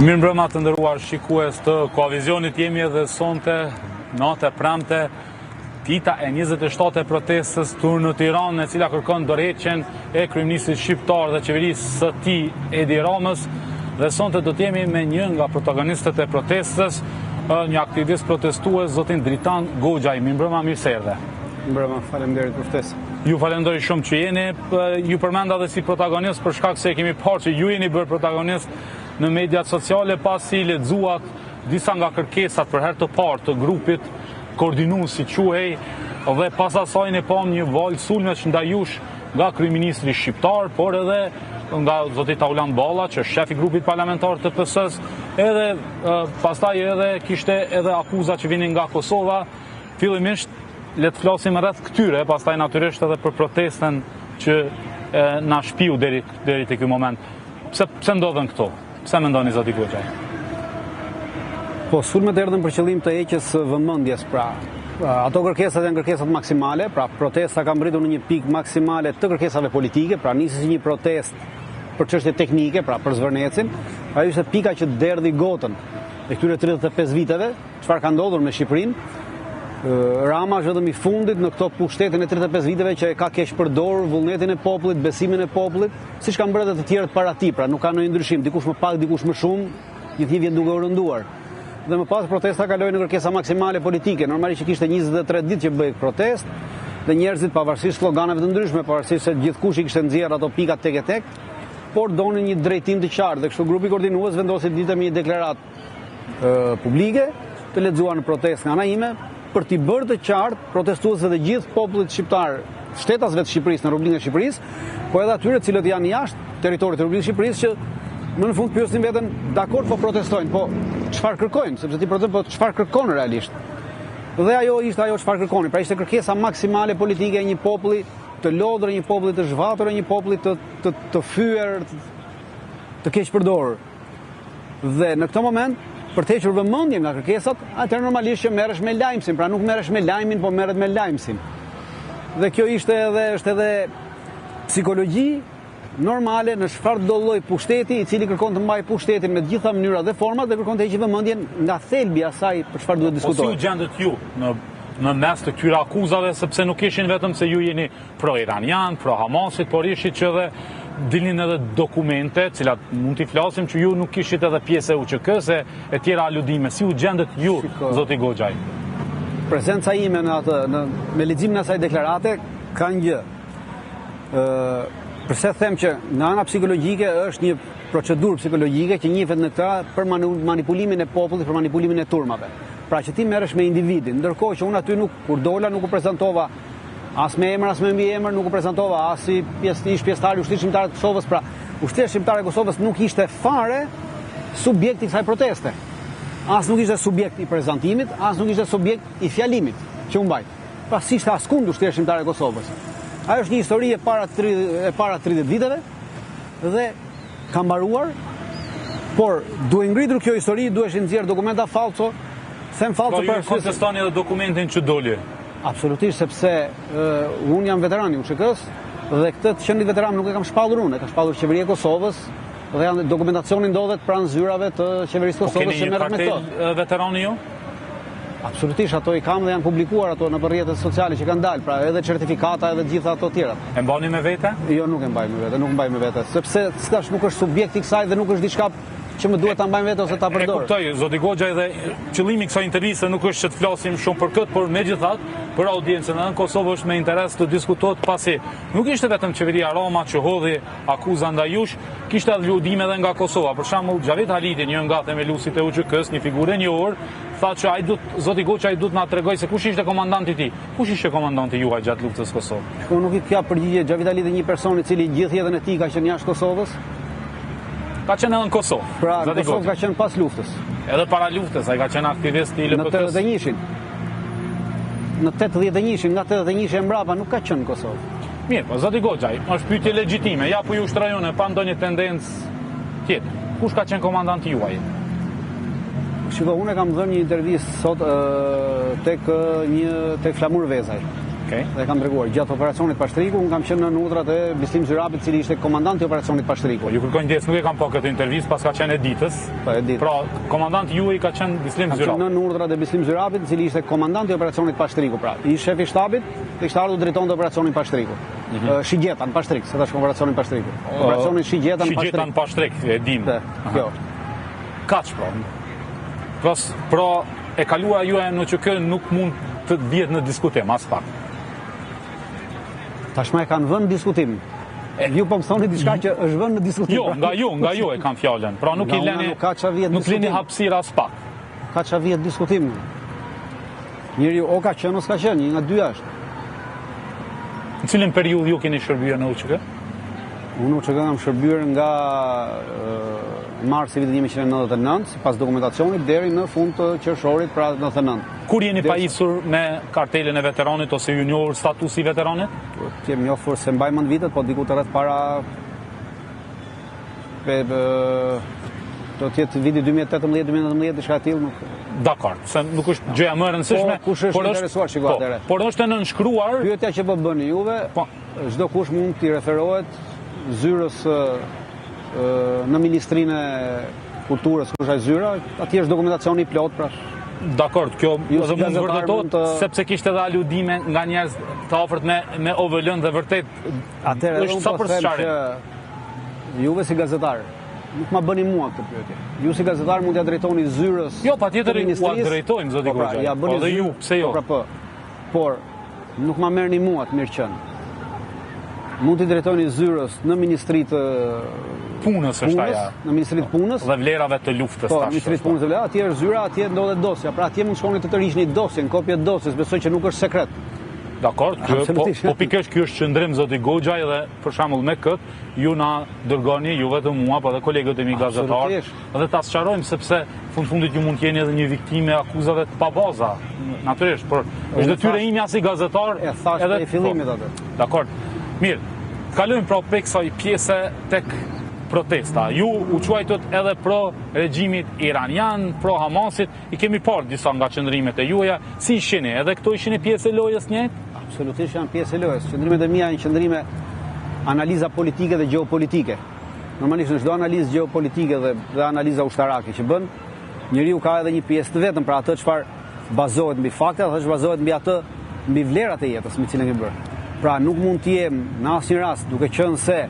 Mirëmbrëma të nderuar shikues të Koavizionit, jemi edhe sonte, natë e premte, dita e 27 protestës në Tiranë, e cila kërkon dorëheqjen e kryeministrit shqiptar dhe qeverisë së tij Edi Ramës. Dhe sonte do të jemi me një nga protagonistët e protestës, një aktivist protestues, zotin Dritan Goxhaj. Mirëmbrëma, mirë se erdhe. Mirëmbrëma, faleminderit për ftesën. Ju falenderoj shumë që jeni, ju përmenda dhe si protagonist për shkak se e kemi parë që ju jeni bërë protagonist në mediat sociale pasi lexuat disa nga kërkesat për herë të parë të grupit koordinues si quhej, dhe pas asaj ne pam një valë sulmesh ndaj jush nga kryeministri shqiptar, por edhe nga zoti Taulan Balla, që është shefi i grupit parlamentar të PS-s, edhe pastaj edhe kishte edhe akuza që vinin nga Kosova. Fillimisht le të flasim rreth këtyre, pastaj natyrisht edhe për protestën që na shpiu deri te ky moment. Pse ndodhen këto? Pse mendoni zoti Goxhaj? Po, sulmet erdhën për qëllim të heqjes vëmendjes, pra. Ato kërkesat janë kërkesat maksimale, pra protesta ka mbërritur në një pikë maksimale të kërkesave politike, pra nisi si një protestë për çështje teknike, pra për Zvërnecin. Ajo ishte pika që derdhi gotën e këtyre 35 viteve, çfarë ka ndodhur me Shqipërinë. Rama është vetëm i fundit në këto pushtetin e 35 viteve që e ka keq përdorur vullnetin e popullit, besimin e popullit, siç kanë bërë edhe të tjerët para tij, pra nuk ka ndonjë ndryshim, dikush më pak, dikush më shumë, gjithë vjen duke u rënduar. Dhe më pas protesta kaloi në kërkesa maksimale politike. Normalisht që kishte 23 ditë që bëj protestë, dhe njerëzit pavarësisht sloganeve të ndryshme, pavarësisht se gjithkush i kishte nxjerrë ato pikat tek e tek, por donin një drejtim të qartë, dhe kështu grupi koordinues vendosi ditë me një deklaratë publike të lexuar në protestë nga ana ime, për t'i bërë të qartë protestuesve dhe gjithë popullit shqiptar, shtetasve të Shqipërisë në Republikën e Shqipërisë, po edhe atyre të cilët janë jashtë territorit të Republikës së Shqipërisë, që më në fund pyesin veten, dakor, po protestojnë, po çfarë kërkojnë, sepse ti proteston, po çfarë kërkon realisht. Dhe ajo ishte ajo çfarë kërkonin, pra ishte kërkesa maksimale politike e një populli të lodhur, një populli të zhvatur, një populli të fyer, të keq përdorur. Dhe në këtë moment, për të hequr vëmendje nga kërkesat, atëherë normalisht që merresh me lajmsin, pra nuk merresh me lajmin, po merret me lajmsin. Dhe kjo është edhe psikologji normale në çfarë do lloj pushteti, i cili kërkon të mbajë pushtetin me të gjitha mënyrat dhe format, dhe kërkon të heqë vëmendjen nga thelbi asaj për çfarë duhet diskutohet. Po si u gjendët ju në mes të këtyre akuzave, sepse nuk ishin vetëm se ju jeni pro-iranian, pro-Hamasit, por ishit që edhe dilnin edhe dokumente, cilat mund t'i flasim që ju nuk kishit edhe pjesë e UÇK-s e tjera aludime. Si u gjendët ju, zoti Goxhaj? Prezenca ime me leximin e asaj deklarate ka një gjë. Përse them që nga ana psikologjike është një procedurë psikologjike që njihet në këtë për manipulimin e popullit, për manipulimin e turmave. Pra që ti merresh me individin, ndërkohë që unë aty kur dola nuk u prezantova as me emër, as me mbiemër, nuk u prezantova as si pjesëtar i Ushtrisë Shqiptare të Kosovës, pra Ushtria Shqiptare e Kosovës nuk ishte fare subjekt i kësaj proteste. As nuk ishte subjekt i prezantimit, as nuk ishte subjekt i fjalimit që u mbajt. Pra si ishte askund Ushtria Shqiptare e Kosovës. Ajo është një histori e para 30 viteve dhe ka mbaruar, por duhet ngritur kjo histori, duhet nxjerr dokumenta falso, them falso për arsye. Po ju kontestoni edhe dokumentin që doli. Absolutisht, sepse unë jam veteran i UÇK-s dhe këtë të qenë veteran nuk e kam shpallur unë, e ka shpallur qeveria e Kosovës, dhe dokumentacioni ndodhet pranë zyrave të qeverisë Kosovës që merret me to. Keni një kartel veterani ju? Absolutisht, ato i kam dhe janë publikuar ato në rrjetet sociale që kanë dalë, pra edhe certifikata edhe gjitha ato tjera. E mbani me vete? Jo, nuk e mbaj me vete, sepse s'tash nuk është subjekt i kësaj dhe nuk është diçka që më duhet ta mbaj vete ose ta përdor. E kuptoj, zoti Goxhaj, dhe qëllimi i kësaj interviste nuk është që të flasim shumë për këtë, por megjithatë për audiencën në Kosovë është me interes të diskutohet, pasi nuk ishte vetëm qeveria Rama që hodhi akuza ndaj jush, kishte edhe ludime edhe nga Kosova. Për shembull, Xhavet Haliti, një nga themeluesit e UÇK-s, një figurë e njohur, tha që zoti Goxhaj duhet na tregoj se kush ishte komandanti i tij. Kush ishte komandanti juaj gjatë luftës Kosovë? Unë nuk i ka përgjigje. Xhavet Haliti, një person i cili gjithë jetën e tij ka qenë jashtë Kosovës. Ka qenë edhe në Kosovë. Pra, Kosovë ka qenë pas luftës. Edhe para luftës, ai ka qenë aktivist i LPK-s. Në 81-shin, nga 81-shi e mbrapa nuk ka qenë në Kosovë. Mirë, po zoti Goxhaj, është pyetje legjitime. Ja po ju shtrajone pa ndonjë tendencë tjetër. Kush ka qenë komandanti juaj? Shiko, unë kam dhënë një intervistë sot tek Flamur Vezaj. Okej. Dhe kam treguar gjatë operacionit Pashtriku, unë kam qenë në urdhrat e Bislim Zyrapit, cili ishte komandanti i operacionit Pashtriku. Ju kërkoj ndjes, nuk e kam pa këtë intervistë pas ka qenë e ditës. Po, e ditë. Pra, komandanti juaj ka qenë Bislim Kam qenë Zyrapi. në urdhrat e Bislim Zyrapit, cili ishte komandanti i operacionit Pashtriku. Pra, i shefi i shtabit, dhe kishte ardhur drejtonte operacionin Pashtriku. Shigjetan Pashtrik, se tash operacionin Pashtriku. Operacionin Shigjetan Pashtriku. Shigjetan Pashtrik, e dim. Kjo. Kaç pra. Pra, e kalua juaj në që kë nuk mund të vihet në diskutim as pak. Tashmë e kanë vënë në diskutim. Ju po më thoni diçka që është vënë në diskutim. Jo, nga ju e kam fjalën. Pra nuk Nga i unë leni nuk ka qa vjet nuk lini diskutim. hapësira as pak. Ka qa vjet diskutim. Njeriu o ka qenë, o s'ka qenë, një nga dy është. Në cilën periudhë ju keni shërbyer në UÇK? Unë UÇK kam shërbyer nga marsi vitit 1999, sipas dokumentacionit, deri në fund të qershorit, pra 99. Kur jeni pajisur me kartelën e veteranit ose ju njohur statusi veteranit? Ti më njohur se mbaj mend vitet, po diku të rreth para do të jetë viti 2018-2019 diçka e tillë, nuk. Dakor, se nuk është gjëja më e rëndësishme. Po, kush është interesuar, shiko atëre. Por është e nënshkruar. Pyetja që po bëni juve, çdo kush mund t'i referohet zyrës në Ministrinë e Kulturës, kush është zyra, atje është dokumentacioni i plot, pra. Dakor, kjo edhe mund gazetar vërtetot sepse kishte edhe aludime nga njerëz të afërt me OVL-n dhe vërtet atëherë është unë sa po për them sqarim. që juve si gazetar nuk ma bëni mua këtë pyetje. Ju si gazetar mund t'ia drejtoni zyrës. Jo, patjetër të u ministrisë. drejtojmë zoti Po, pra, Goxha. ja bëni Po dhe ju, zyrë. pse jo? Po, pra, po. Por nuk ma merrni mua të mirë qenë. Mund t'i drejtoni zyrës në Ministritë Punës është ajo. në Ministritë Punës. Dhe vlerave të luftës Po, tash. Ministritë Punës dhe Vlerave, atje është zyra, atje ndodhet dosja. Pra atje mund shkoni të tërhiqni dosjen, kopje të dosjes, besoj që nuk është sekret. Dakor, Absolutisht. po pikërisht ky është qëndrim zoti Goxha dhe për shembull me kët ju na dërgoni ju vetëm mua, po edhe kolegët e mi gazetar, Absolutisht. dhe ta sqarojmë sepse fundit ju mund të jeni edhe një viktimë e akuzave të pabaza. Natyrisht, por është detyrë ime si gazetar E thash edhe prej fillimit atë. Dakor. Mirë. Kalojmë pra prej kësaj pjese tek protesta. Ju u quajtët edhe pro regjimit iranian, pro Hamasit, i kemi parë disa nga qëndrimet e juaja, si ishini? Edhe këto ishin e pjesë e lojës njëjtë? Absolutisht janë pjesë e lojës. Qëndrimet e mia janë qëndrime analiza politike dhe gjeopolitike. Normalisht në çdo analizë gjeopolitike dhe analiza ushtarake që bën, njeriu ka edhe një pjesë të vetëm, pra atë çfarë bazohet mbi fakte, atë që bazohet mbi atë mbi vlerat e jetës me cilën e bërë. Pra nuk mund të jem në asnjë rast duke qenë se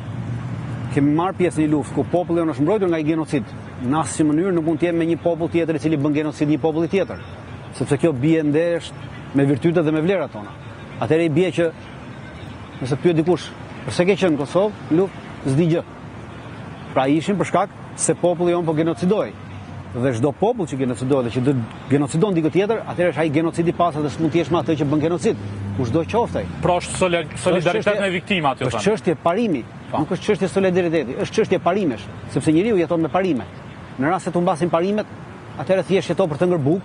kemi marrë pjesë në një luftë ku populli jonë është mbrojtur nga një genocid. Në asnjë mënyrë nuk mund të jem me një popull tjetër i cili bën genocid një populli tjetër, sepse kjo bie ndesh me virtytet dhe me vlerat tona. Atëherë i bie që nëse pyet dikush, pse ke qenë në Kosovë, luftë s'di gjë. Pra ishin për shkak se populli jonë po genocidoi. Dhe çdo popull që genocidoi dhe që genocidon dikë tjetër, atëherë është ai genocid i pasur dhe s'mund të jesh me atë që bën genocid. Kushdo qoftë ai. Pra është solidaritet me viktimat, ju Është thënë. çështje parimi, nuk është çështje solidariteti, është çështje parimesh, sepse njeriu jeton me parime. Në rast se tu mbasin parimet, atëherë thjesht jeton për të ngër bukë,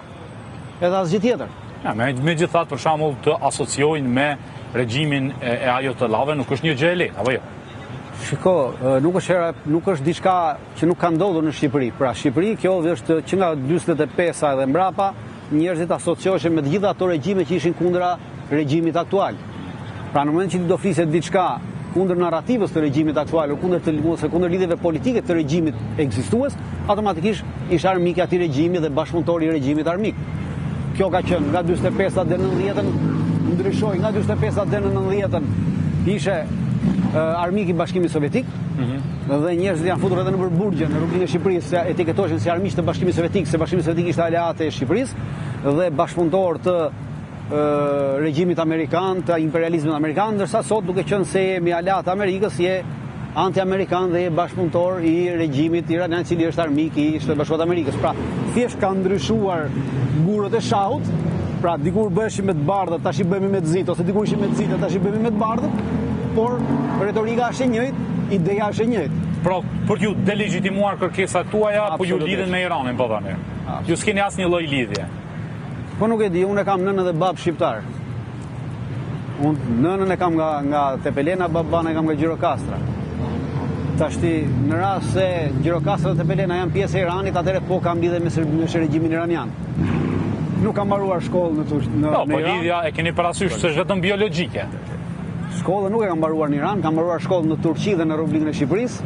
edhe asgjë tjetër. Ja, megjithatë për shembull të asociojnë me regjimin e Ajotallahëve nuk është një gjë e lehtë, apo jo? Shiko, nuk është diçka që nuk ka ndodhur në Shqipëri. Pra, Shqipëri kjo është që nga 45-a dhe mbrapa, njerëzit asocioheshin me të gjitha ato regjime që ishin kundra regjimit aktual. Pra, në moment që ti do flisë diçka kundër narrativës të regjimit aktual, ose kundër lidhjeve politike të regjimit ekzistues, automatikisht ishte armik i atij regjimi dhe bashkëpunëtor i regjimit armik. Kjo ka qenë nga 45-a deri në 90-ën, ndryshoi nga 45-a deri në 90-ën, ishe armik i Bashkimit Sovjetik, dhe njerëzit janë futur edhe në burgje në rrugën e Shqipërisë, se etiketoheshin si armiq të Bashkimit Sovjetik, se Bashkimi Sovjetik ishte aleat e Shqipërisë dhe bashkëpunëtor të regjimit amerikan, të imperializmit amerikan, ndërsa sot duke qenë se jemi aleat Amerikës, je anti-amerikan dhe je bashkëpunëtor i regjimit iranian, i cili është armik i Shtetit Bashkuar të Amerikës. Pra, thjesht ka ndryshuar gurët e shahut. Pra, dikur bëheshim me të bardhët, tash i bëhemi me të zitë, ose dikur ishim me të zitë, tash i bëhemi me të bardhët, por retorika është e njëjtë, ideja është e njëjtë. Pra, për ju delegitimuar kërkesat tuaja, po ju lidhen me Iranin, po thani. Ju s'keni asnjë lloj lidhje. Po nuk e di, unë e kam nënën dhe babë shqiptar. Unë nënën e kam nga Tepelena, baban e kam nga Gjirokastra. Tashti, në rast se Gjirokastra dhe Tepelena janë pjesë e Iranit, atëherë po kam lidhje me regjimin iranian. nuk ka mbaruar shkollën në po Iran. lidhja e keni parasysh se është vetëm biologjike. Shkollën nuk e ka mbaruar në Iran, ka mbaruar shkollën në Turqi dhe në Republikën e Shqipërisë.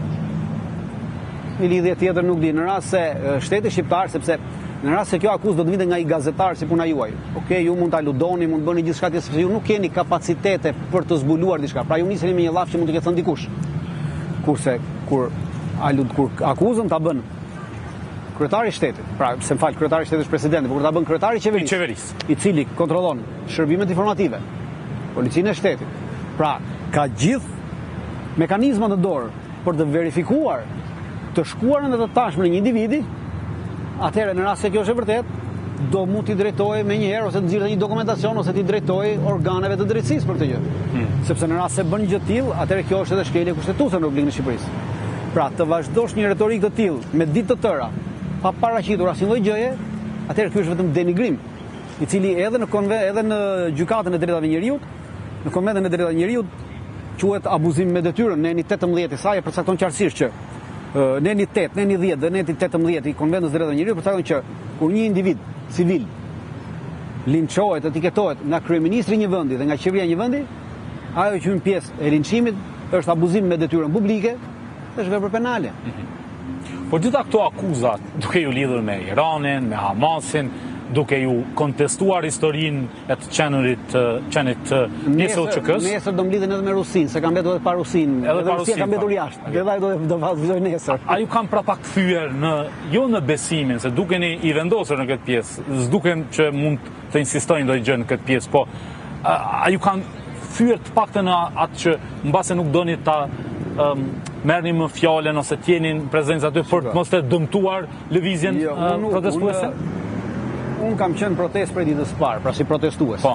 Një lidhje tjetër nuk di, në rast se shteti shqiptar, sepse në rast se kjo akuzë do të vinte nga i gazetar si puna juaj. Okej, ju mund ta ludoni, mund bëni gjithçka tjetër, sepse ju nuk keni kapacitete për të zbuluar diçka. Pra ju niseni me një llaf që mund të ketë thënë dikush. Kurse kur akuzën ta bën kryetari i shtetit, pra se më fal, kryetari i shtetit është presidenti, por kur ta bën kryetari i qeverisë, i cili kontrollon shërbimet informative, policinë e shtetit. Pra ka gjithë mekanizmat në dorë për të verifikuar të shkuarën dhe të tashmen e një individi, atëherë në rast se kjo është e vërtet, do mund t'i drejtojë me njëherë ose të nxirrë një dokumentacion ose t'i drejtojë organeve të drejtësisë për këtë gjë. Sepse në rast se bën gjë të tillë, atëherë kjo është edhe shkelje kushtetuese në Republikën e Shqipërisë. Pra të vazhdosh një retorikë të tillë me ditë të tëra, pa paraqitur asnjë lloj gjëje, atëherë ky është vetëm denigrim, i cili edhe në gjykatën e drejtave njerëzit, në Konventin e drejtave njerëzit quhet abuzim me detyrën, në eni 18 i saj e përcakton qartësisht që në eni 8, në eni 10 dhe në eni 18 i Konventit të drejtave njerëzit përcakton që kur një individ civil linçohet, etiketohet nga kryeministri i një vendi dhe nga qeveria e një vendi, ajo që hyn pjesë e linçimit është abuzim me detyrën publike, është vepër penale. Po gjitha këto akuzat, duke ju lidhur me Iranin, me Hamasin, duke ju kontestuar historinë e të qenit NSOÇK-s. Nesër do mlidhen edhe me Rusinë, se kam mbetur edhe pa Rusinë. Edhe Rusia ka mbetur jashtë. Edhe ai do vazhdojë nesër. A ju kanë prapakthyer jo në besimin, se dukeni i vendosur në këtë pjesë, s'duken që mund të insistojnë ndonjë gjë në këtë pjesë, po a ju kanë thyer të paktën atë që mbase nuk doni ta merrni më fjalën ose t'jeni prezencë aty për të mos të dëmtuar lëvizjen protestuese? Unë kam qenë protest për ditës parë, pra si protestues. Po.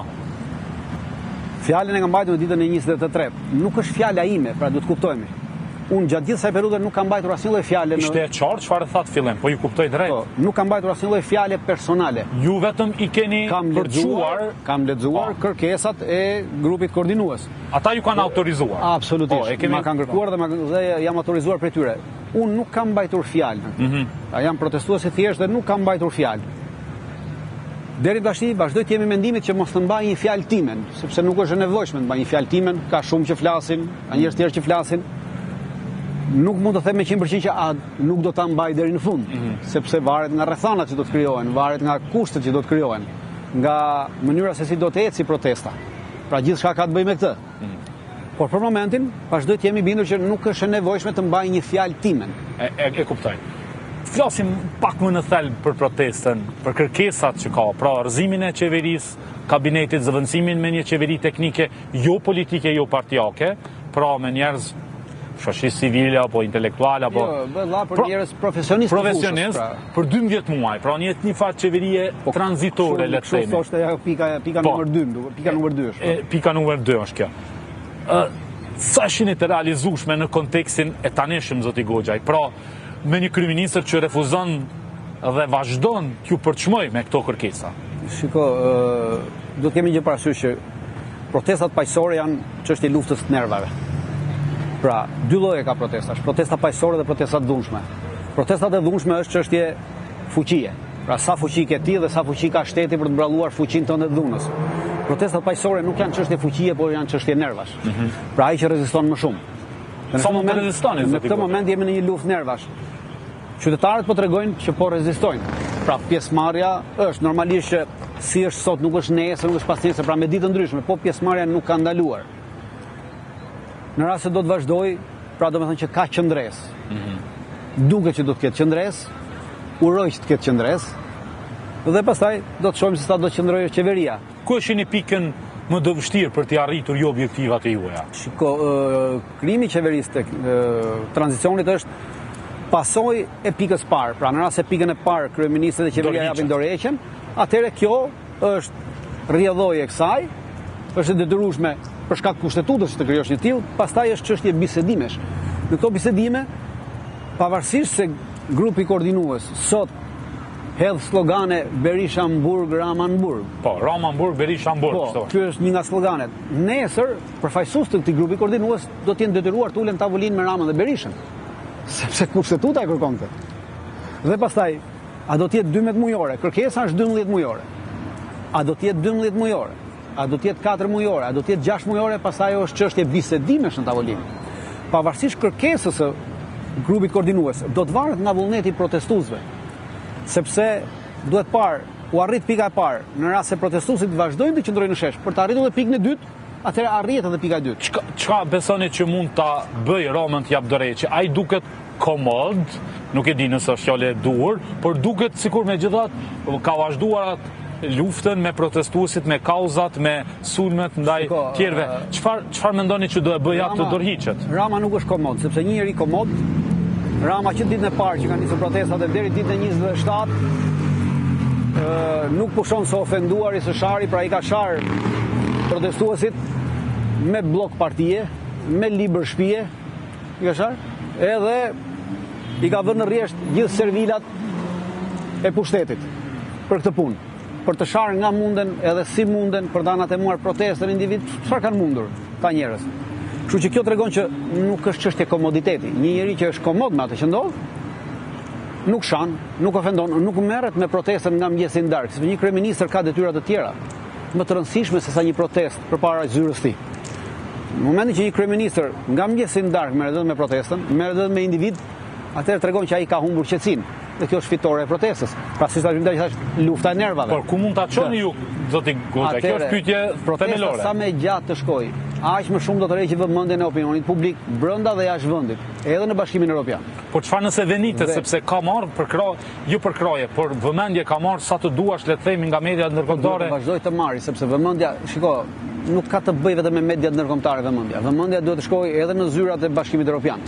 Fjalën e kam mbajtur në ditën e 23. Nuk është fjala ime, pra duhet kuptojmë. Unë gjatë gjithë kësaj periudhe nuk kam mbajtur asnjë lloj fjale. Ishte e qartë çfarë thatë fillim, po ju kuptoj drejt. Po, nuk kam mbajtur asnjë lloj fjale personale. Ju vetëm i keni kam lexuar kërkesat e grupit koordinues. Ata ju kanë autorizuar. Absolutisht. Ma kanë kërkuar dhe jam autorizuar prej tyre. Unë nuk kam mbajtur fjalë. Jam protestues i thjeshtë dhe nuk kam mbajtur fjalë. Deri tash vazhdoj të jemi mendimit që mos të mbaj një fjalë timen, sepse nuk është e nevojshme të mbaj një fjalë timen, ka shumë që flasin, ka njerëz tjerë që flasin. Nuk mund të them me 100% që nuk do ta mbaj deri në fund, sepse varet nga rrethanat që do të krijohen, varet nga kushtet që do të krijohen, nga mënyra se si do të ecë protesta. Pra gjithçka ka të bëjë me këtë. Por për momentin vazhdoj të jemi bindur që nuk është e nevojshme të mbaj një fjalë timen. E kuptoj. Flasim pak më në thelb për protestën, për kërkesat që ka, pra rrëzimin e qeverisë, kabinetit, zëvendësimin me një qeveri teknike, jo politike, jo partijake, pra me njerëz shoqëri civile apo intelektuale apo për njerëz profesionistë për 12 muaj, pra një farë qeverie tranzitore, le të themi. Kështu thoshte ajo pika numër 2, pika numër 2 është. Pika numër 2 është kjo. Sa shini të realizueshme në kontekstin e tanishëm, zoti Goxhaj, pra me një kryeministër që refuzon dhe vazhdon t'ju përçmoj me këto kërkesa? Shiko, do të kemi gjë parasysh që protestat paqësore janë çështje luftës të nervave. Pra, dy lloje ka protestash, protesta paqësore dhe protesta të dhunshme. Protestat e dhunshme është çështje fuqie. Pra, sa fuqi ke ti dhe sa fuqi ka shteti për të mbralluar fuqinë tënde të dhunës. Protestat paqësore nuk janë çështje fuqie, por janë çështje nervash. Pra, ai që reziston më shumë. Sa mund të rezistoni? Në këtë moment jemi në një luftë nervash. Qytetarët po tregojnë që po rezistojnë. Pra pjesëmarrja është normalisht që si është sot nuk është nesër, nuk është pasnesër, pra me ditë ndryshme, po pjesëmarrja nuk ka ndaluar. Në rast se do të vazhdoj, pra do të thënë që ka qëndresë. Duket që do të ketë qëndresë, uroj që të ketë qëndresë, dhe pastaj do të shohim se sa do të qëndrojë qeveria. Ku është një pikën më të vështirë për të arritur jo objektivat e juaja? Shiko, krijimi i qeverisë tek tranzicionit është pasojë e pikës parë. Pra në rast se pikën e parë kryeministri dhe qeveria japin dorëheqjen, atëherë kjo është rrjedhojë e kësaj, është e detyrueshme për shkak kushtetutës të krijosh një tillë, pastaj është çështje bisedimesh. Në këto bisedime, pavarësisht se grupi koordinues sot hedh slogane Berisha-Hamburg, Rama-Hamburg. Po, Rama-Hamburg, Berisha-Hamburg. Po, ky është një nga sloganet. Nesër, përfaqësues të këtij grupi koordinues do të jenë detyruar të ulen tavolinë me Ramën dhe Berishën, sepse kushtetuta e kërkon këtë. Dhe pastaj, a do të jetë 12 mujore? Kërkesa është 12 mujore. A do të jetë 12 mujore? A do të jetë 4 mujore? A do të jetë 6 mujore? Pastaj ajo është çështje bisedimesh në tavolinë. Pavarësisht kërkesës së grupit koordinues, do të varet nga vullneti i protestuesve. Sepse duhet parë, u arrit pika e parë, në rast se protestuesit vazhdojnë të qëndrojnë në shesh, për të arritur edhe pikën e dytë, atëherë arrihet edhe pika e dytë. Çka besoni që mund ta bëj Ramën t'jap Doreci? Ai duket komod, nuk e di nëse është fjalë e duhur, por duket sikur megjithatë ka vazhduar luftën me protestuesit, me kauzat, me sulmet ndaj tjerëve. Çfarë mendoni që do e bëj atë të dorhiqet? Rama nuk është komod, sepse një njeri komod, Rama që ditën e parë që kanë nisur protestat e deri ditën e 27, nuk pushon se ofenduari së shari, pra i ka shar protestuesit me blok partije, me libër shtëpie, i ka shar, edhe i ka vënë në rresht gjithë servilat e pushtetit për këtë punë. Për të sharë nga munden edhe si munden për të atemuar protestën individ, çfarë kanë mundur ka njerëz. Kështu që kjo tregon që nuk është çështje komoditeti. Një njeri që është komod me atë që ndodh, nuk shan, nuk ofendon, nuk merret me protestën nga mëngjesi i darkë, sepse një kryeministër ka detyra të tjera më të rëndësishme se sa një protestë përpara zyrës së tij. Në momentin që një kryeministër nga mëngjesi i darkë merret me protestën, merret me individ, atëherë tregon që ai ka humbur qetësinë. Dhe kjo është fitore e protestës. Pra si thash, lufta e nervave. Por ku mund ta çoni ju, zoti Goxha? Kjo është pyetje themelore. Sa më gjatë të shkojë, aq më shumë do të rreqë vëmendjen e opinionit publik brenda dhe jashtë vendit, edhe në Bashkimin Evropian. Por çfarë nëse venitet, sepse ka marrë jo për kraje, por vëmendje ka marrë sa të duash, le të themi, nga media ndërkombëtare. Vazhdoj të marrë, sepse vëmendja, shiko, nuk ka të bëjë vetëm me mediat ndërkombëtare vëmendja. Vëmendja duhet të shkojë edhe në zyrat e Bashkimit Evropian.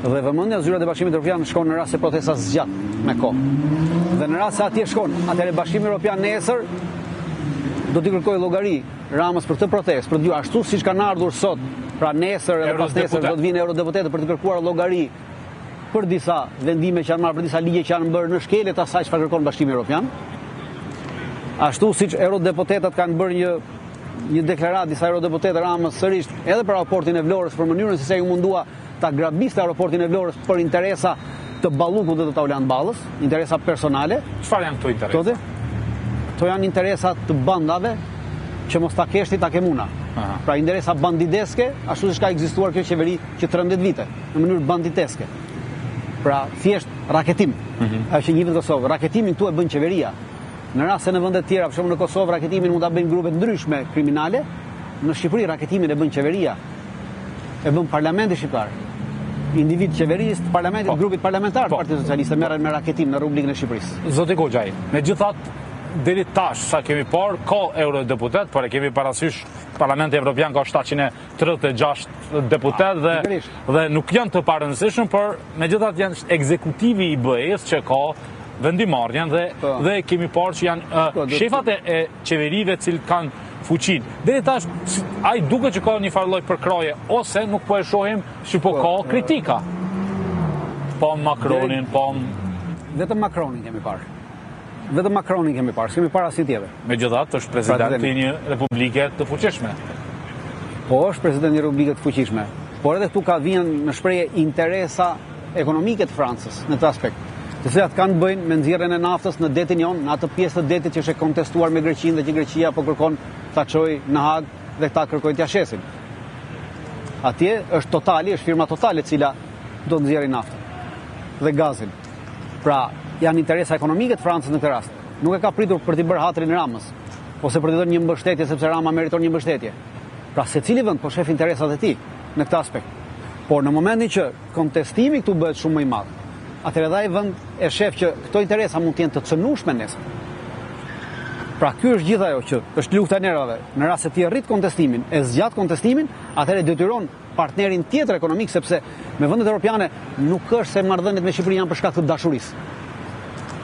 Dhe vëmendja në zyrat e Bashkimit Evropian shkon në rast se protesta zgjat me kohë. Dhe në rast se atje shkon, atëherë Bashkimi Evropian nesër do t'i kërkojë llogari Ramës për këtë protestë, për të ashtu siç kanë ardhur sot. Pra nesër edhe pas nesër do të vinë eurodeputatë për të kërkuar llogari për disa vendime që janë marrë, për disa ligje që janë bërë në shkelet asaj çfarë kërkon Bashkimi Evropian. Ashtu siç eurodeputatat kanë bërë një deklaratë disa eurodeputatë Ramës sërish edhe për raportin e Vlorës, për mënyrën se si u mundua ta grabiste aeroportin e Vlorës për interesa të Ballukut dhe të Taulant Ballës, interesa personale. Çfarë janë këto interesa? Këto janë interesa të bandave që mos ta keshti ta kemuna. Pra interesa bandideske, ashtu siç ka ekzistuar kjo qeveri që 13 vite, në mënyrë banditeske. Pra thjesht raketim. Ajo që njihet në Kosovë, raketimin këtu e bën qeveria. Në rast se në vende të tjera, për shembull në Kosovë, raketimin mund ta bëjnë grupe ndryshme kriminale, në Shqipëri raketimin e bën qeveria. E bën parlamenti shqiptar. Individ qeverisë, parlamentit, grupit parlamentar, Partia Socialiste merren me raketim në Republikën e Shqipërisë. Zoti Goxhaj, megjithatë, deri tash sa kemi parë, ka eurodeputet, por e kemi parasysh Parlamenti Evropian ka 736 deputet dhe nuk janë të parëndësishëm, por megjithatë janë ekzekutivi i BE-s që ka vendimarrjen dhe kemi parë që janë shefat e qeverive cilë kanë fuqin. Deri tash ai duket që ka një farë lloj përkraje, ose nuk po e shohim që po ka kritika. Po Macronin, po vetëm Macronin kemi parë. Vetëm Macronin kemi parë, s'kemi parë asnjë tjetër. Megjithatë është presidenti i një republike të fuqishme. Po është presidenti i një republike të fuqishme, por edhe këtu ka vjen në shprehje interesa ekonomike të Francës në këtë aspekt, të cilat kanë bëjnë me nxjerrjen e naftës në detin jon, në atë pjesë të detit që është e kontestuar me Greqinë dhe që Greqia po kërkon ta çojë në Hag dhe ta kërkojnë t'ia shesin. Atje është Totali, është firma Total e cila do të nxjerrë naftën dhe gazin. Pra, janë interesa ekonomike të Francës në këtë rast. Nuk e ka pritur për t'i bërë hatrin Ramës, ose për t'i dhënë një mbështetje sepse Rama meriton një mbështetje. Pra, secili vend po shef interesat e tij në këtë aspekt. Por në momentin që kontestimi këtu bëhet shumë më i madh, atëherë edhe ai vend e shef që këto interesa mund të jenë të cënueshme nesër. Pra ky është gjithë ajo që është lufta e nervave. Në rast se ti arrit kontestimin, e zgjat kontestimin, atëherë detyron partnerin tjetër ekonomik, sepse me vendet evropiane nuk është se marrëdhëniet me Shqipërinë janë për shkak të dashurisë.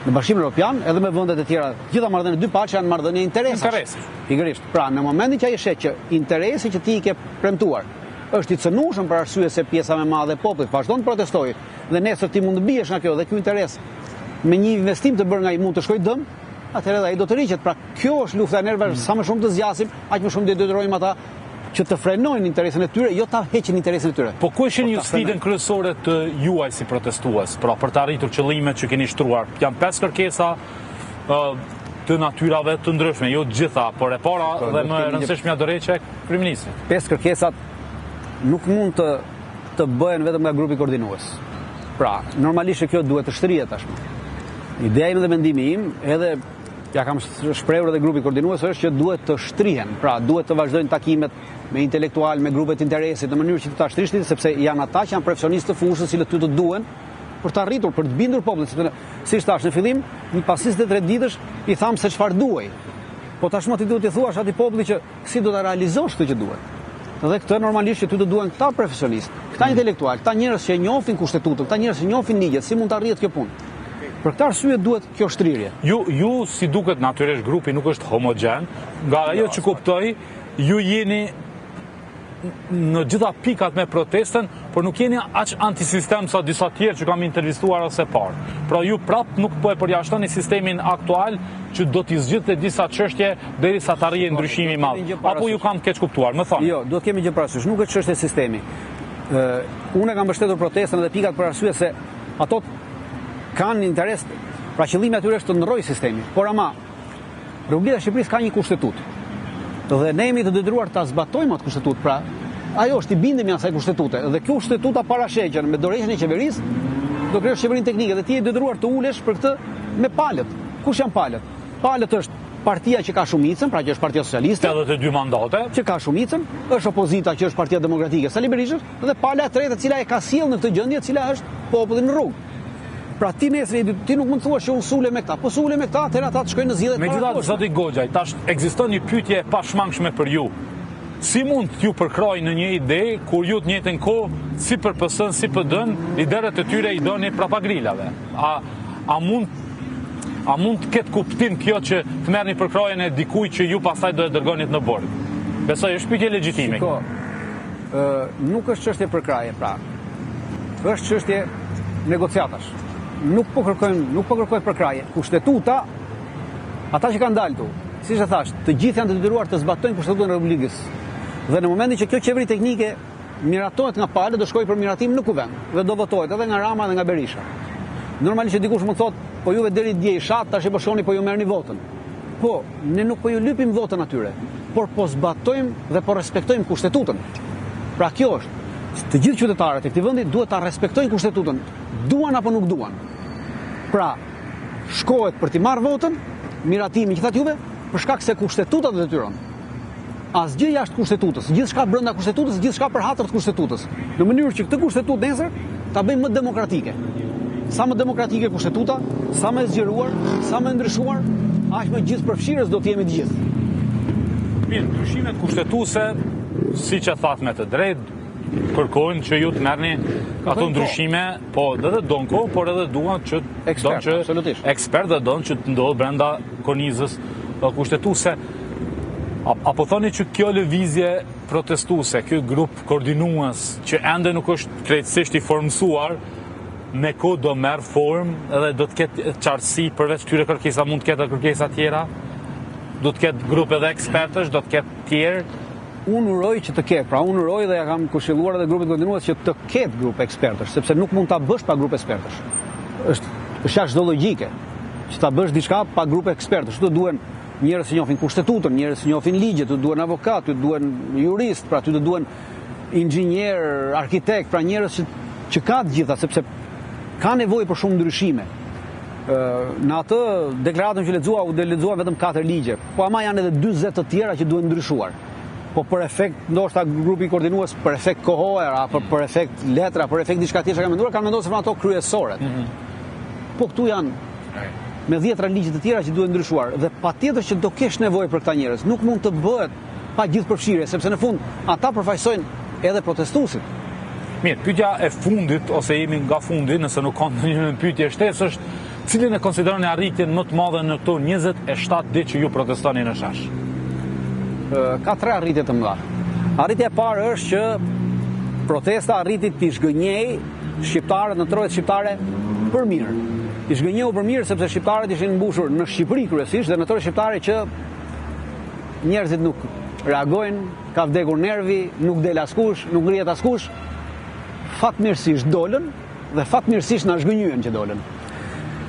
Në Bashkimin Evropian, edhe me vendet e tjera, gjitha marrëdhëniet dy palë janë marrëdhënie interesash. Pikërisht. Pra, në momentin që ai shet që interesi që ti i ke premtuar është i cënueshëm për arsye se pjesa më e madhe e popullit vazhdon të protestojë dhe nesër ti mund të biesh nga kjo dhe ky interes me një investim të bërë nga ai mund të shkojë dëm, atëherë ai do të riqet. Pra, kjo është lufta e nervave, sa më shumë të zgjasim, aq më shumë detyrojmë ata që të frenojnë interesin e tyre, jo ta heqin interesin e tyre. Po ku ishin ju sfidën kryesore të juaj si protestues, pra për të arritur qëllimet që keni shtruar? Janë 5 kërkesa, të natyrave të ndryshme, jo gjitha, por e para dhe më e rëndësishmja dorëheqja e kryeministit. 5 kërkesat nuk mund të bëhen vetëm nga grupi koordinues. Pra, normalisht kjo duhet të shtrihet tashmë. Ideja ime dhe mendimi im, edhe ja kam shprehur edhe grupi koordinues, është që duhet të shtrihen. Pra, duhet të vazhdojnë takimet me intelektual, me grupet interesit, në mënyrë që të ta shtrishtin, sepse janë ata që janë profesionistë të fushës, cilët ty të duhen për të arritur, për të bindur popullin, sepse si thash në fillim, pas 23 ditësh i tham se çfarë duaj. Po tashmë ti duhet t'i thuash atij popullit që si do ta realizosh këtë që duhet. Dhe këtë normalisht që ty të duhen këta profesionistë, këta intelektual, këta njerëz që e njohin kushtetutën, këta njerëz që njohin ligjet, si mund të arrihet kjo punë. Për këtë arsye duhet kjo shtrirje. Ju si duket natyrisht grupi nuk është homogjen, nga ajo që kuptoj, ju jeni në gjitha pikat me protesten, por nuk jeni aq antisistem sa disa tjerë që kam intervistuar ose parë. Pra ju prap nuk po e përjashtoni sistemin aktual që do t'i zgjidhte disa çështje derisa të arrijë ndryshimi i madh. Apo ju kam keq kuptuar, më thonë. Jo, duhet kemi gjë parasysh, nuk është çështje sistemi. Unë kam mbështetur protestën dhe pikat për arsye se ato kanë interes, pra qëllimi atyre është të ndrojë sistemi. Por ama Republika e Shqipërisë ka një kushtetutë. Dhe ne jemi të detyruar ta zbatojmë atë kushtetutë. Pra, ajo është i bindemi asaj kustetute. Dhe kjo kushtetuta parashëqen me dorëheqjen e qeverisë, do krijosh qeverinë teknike dhe ti je detyruar të ulesh për këtë me palët. Kush janë palët? Palët është partia që ka shumicën, pra që është Partia Socialiste, edhe të 2 mandate, që ka shumicën, është opozita që është Partia Demokratike Sali Berishës, dhe pala e tretë e cila e ka sjellë në këtë gjendje, e cila është populli në rrugë. Pra ti nesër ti nuk mund të thuash që unë sule me këta, po sule me këta, atëherë ata të shkojnë në zgjedhje. Megjithatë, zoti Goxhaj, tash ekziston një pyetje e pashmangshme për ju. Si mund t'ju përkrojë në një ide kur ju të njëjtën kohë si për PS-n, si PD-n, liderët e tyre i doni prapagrilave? A mund të ketë kuptim kjo që të merrni përkrojen e dikujt që ju pastaj do e dërgonit në borg? Besoj është pyetje legjitime. Nuk është çështje përkraje, pra. Është çështje negociatash. Nuk po kërkoj përkraje. Kushtetuta, ata që kanë dalë tu, siç e thash, të gjithë janë të detyruar të zbatojnë Kushtetutën e Republikës. Dhe në momentin që kjo qeveri teknike miratohet nga palët, do shkojë për miratim në kuvend dhe do votohet edhe nga Rama dhe nga Berisha. Normalisht që dikush mund thotë, po juve deri dje i shat, tash po shkoni po ju merrni votën. Po, ne nuk po ju lypim votën atyre, por po zbatojmë dhe po respektojmë Kushtetutën. Pra kjo është. Të gjithë qytetarët e këtij vendi duhet ta respektojnë Kushtetutën, duan apo nuk duan. Pra, shkohet për t'i marrë votën, miratimi që thatë juve, për shkak se Kushtetuta do detyron. Asgjë jashtë Kushtetutës, gjithçka brenda Kushtetutës, gjithçka për hatër të Kushtetutës. Në mënyrë që këtë Kushtetutë nesër ta bëjmë më demokratike. Sa më demokratike Kushtetuta, sa më e zgjeruar, sa më e ndryshuar, aq më gjithëpërfshirës do të jemi të gjithë. Mirë, ndryshimet kushtetuese, siç e thatë me të drejtë, kërkojnë që ju të merrni ato ndryshime, po edhe don kohë, por edhe duan që ekspert dhe don që të ndodhë brenda kornizës kushtetuese. Apo thoni që kjo lëvizje protestuese, ky grup koordinues që ende nuk është krejtësisht i formsuar, me kohë do merr formë edhe do të ketë qartësi përveç këtyre kërkesa, mund të ketë kërkesa tjera, do të ketë grup edhe ekspertësh, do të ketë tjerë. Unë uroj që të ketë, pra unë uroj dhe ja kam këshilluar edhe grupit koordinues që të ketë grup ekspertësh, sepse nuk mund ta bësh pa grup ekspertësh. Është jashtë çdo logjike që ta bësh diçka pa grup ekspertësh. Të duhen njerëz që njohin Kushtetutën, njerëz që njohin ligjet, të duhen avokat, të duhen jurist, pra të duhen inxhinier, arkitekt, pra njerëz që ka të gjitha, sepse ka nevojë për shumë ndryshime. Në atë deklaratën që lexua, u lexuan vetëm 4 ligje, po ama janë edhe 40 të tjera që duhen ndryshuar. Po për efekt, ndoshta grupi koordinues për efekt kohore, apo për efekt letra, për efekt diçka tjetër kanë menduar se ato kryesorët. Po këtu janë me 10 ligje të tjera që duhen ndryshuar dhe patjetër që do kesh nevojë për këta njerëz. Nuk mund të bëhet pa gjithëpërfshirje, sepse në fund ata përfaqësojnë edhe protestuesit. Mirë, pyetja e fundit ose jemi nga fundi, nëse nuk ka ndonjë pyetje shtesë, është cilin e konsideroni arritjen më të madhe në këto 27 ditë që ju protestoni në Shash? Ka 3 arritje të mëdha. Arritja e parë është që protesta arriti të zhgënjej shqiptarët në trojet shqiptare për mirë. I zhgënjeu për mirë sepse shqiptarët ishin mbushur në Shqipëri kryesisht dhe në trojet shqiptare që njerëzit nuk reagojnë, ka vdekur nervi, nuk del askush, nuk ngrihet askush. Fatmirësisht dolën dhe fatmirësisht na zhgënjyen që dolën.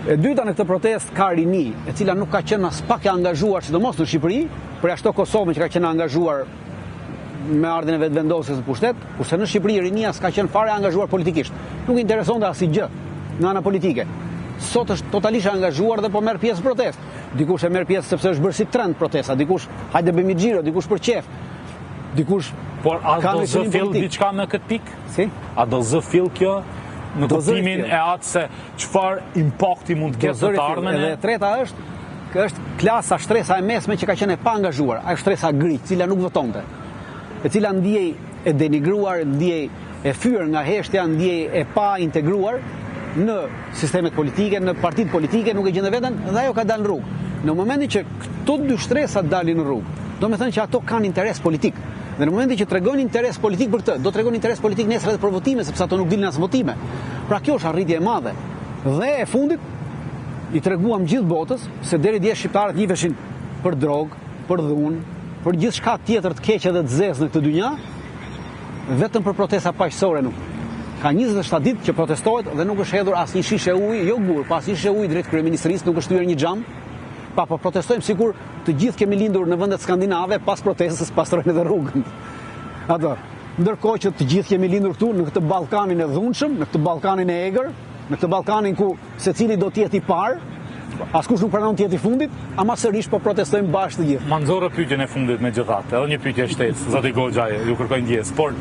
E dyta në këtë protestë ka rini, e cila nuk ka qenë as pak e angazhuar, sidomos në Shqipëri, për jashtë Kosovën që ka qenë angazhuar me ardhin e vetëvendosjes në pushtet, kurse në Shqipëri rinia s'ka qenë fare angazhuar politikisht. Nuk interesonte asgjë nga ana politike. Sot është totalisht angazhuar dhe po merr pjesë në protestë. Dikush e merr pjesë sepse është bërë si trend protesta, dikush hajde bëjmë xhiro, dikush për qef. Dikush por a do zë fill diçka në këtë pikë? Si? A do zë fill kjo në kuptimin e atë se çfarë impakti mund të ketë të ardhmen? Edhe e treta është klasa, shtresa e mesme që ka qenë e pa angazhuar, ajo shtresa gri, cila nuk votonte, e cila ndjej e denigruar, ndjej e fyer nga heshtja, ndjej e pa integruar në sistemet politike, në partitë politike, nuk e gjende veten dhe ajo ka dalë në rrugë. Në momentin që këto dy shtresa dalin në rrugë, do me thënë që ato kanë interes politik. Dhe në momentin që tregojnë interes politik për këtë, do tregojnë interes politik nesër edhe për votime, sepse ato nuk dilin as votime. Pra kjo është arritje e madhe. Dhe e fundit i treguam gjithë botës se deri dje shqiptarët njiheshin për drogë, për dhunë, për gjithçka tjetër të keqe dhe të zezë në këtë dynja, vetëm për protesta paqësore nuk. Ka 27 ditë që protestohet dhe nuk është hedhur asnjë shishe ujë, jo gur, pas një shishe ujë drejt kryeministrisë, nuk është hyrë një xham. Po protestojmë sikur të gjithë kemi lindur në vendet skandinave, pas protestës pastrojnë edhe rrugën. Ato. Ndërkohë që të gjithë kemi lindur këtu në këtë Ballkanin e dhunshëm, në këtë Ballkanin e egër, në këtë Ballkanin ku secili do të jetë i parë, askush nuk pranon të jetë i fundit, ama sërish po protestojmë bashkë të gjithë. Ma nxorë pyetjen e fundit megjithatë, edhe një pyetje shtesë, zoti Goxha, ju kërkoj ndjes, por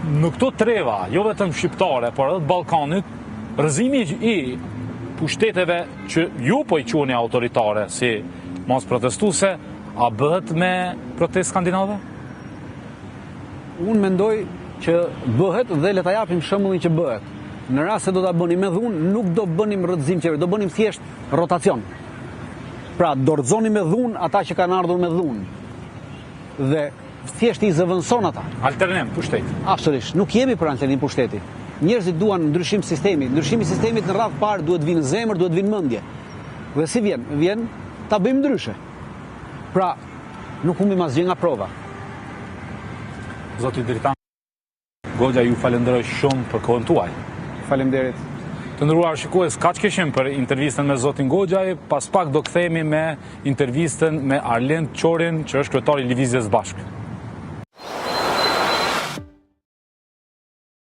në këto treva, jo vetëm shqiptare, por edhe të Ballkanit, rrëzimi i pushteteve që ju po i quheni autoritare si mos protestuese, a bëhet me protestë skandinave? Unë mendoj që bëhet dhe le ta japim shembullin që bëhet. Në rast se do ta bënim me dhunë, nuk do bënim rrëzim qeveri, do bënim thjesht rotacion. Pra, dorëzonim me dhunë ata që kanë ardhur me dhunë. Dhe thjesht i zëvendëson ata. Alternim pushteti. Absolutisht, nuk jemi për alternim pushteti. Njerëzit duan ndryshim sistemi. Ndryshimi i sistemit në radhë parë duhet vinë zemër, duhet vinë mendje. Dhe si vjen? Vjen ta bëjmë ndryshe. Pra, nuk humbim asgjë nga prova. Zoti Dritan Goxha, ju falenderoj shumë për kohën tuaj. Faleminderit. Të nderuar shikues, kaq kishim për intervistën me zotin Goxha, pas pak do kthehemi me intervistën me Arlend Çorin, që është kryetari i Lëvizjes Bashk.